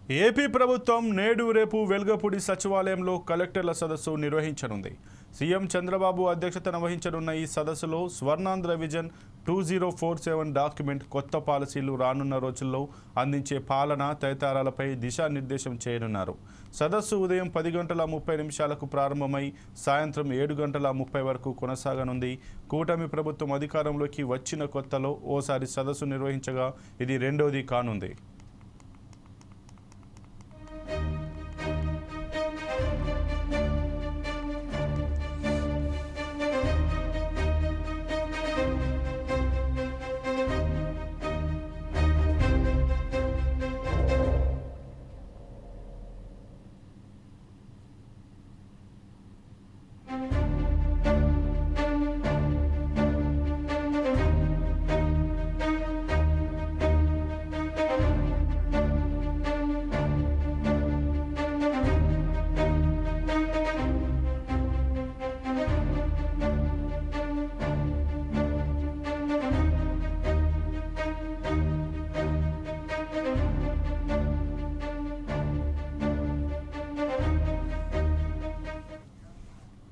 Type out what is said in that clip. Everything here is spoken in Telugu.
ఏపీ ప్రభుత్వం నేడు రేపు వెల్గపూడి సచివాలయంలో కలెక్టర్ల సదస్సు నిర్వహించనుంది. సీఎం చంద్రబాబు అధ్యక్షతన వహించనున్న ఈ సదస్సులో స్వర్ణాంధ్ర విజన్ 2047 డాక్యుమెంట్, కొత్త పాలసీలు, రానున్న రోజుల్లో అందించే పాలన తదితరాలపై దిశానిర్దేశం చేయనున్నారు. సదస్సు ఉదయం 10:30 ప్రారంభమై సాయంత్రం 7:30 వరకు కొనసాగనుంది. కూటమి ప్రభుత్వం అధికారంలోకి వచ్చిన కొత్తలో ఓసారి సదస్సు నిర్వహించగా ఇది రెండోది కానుంది.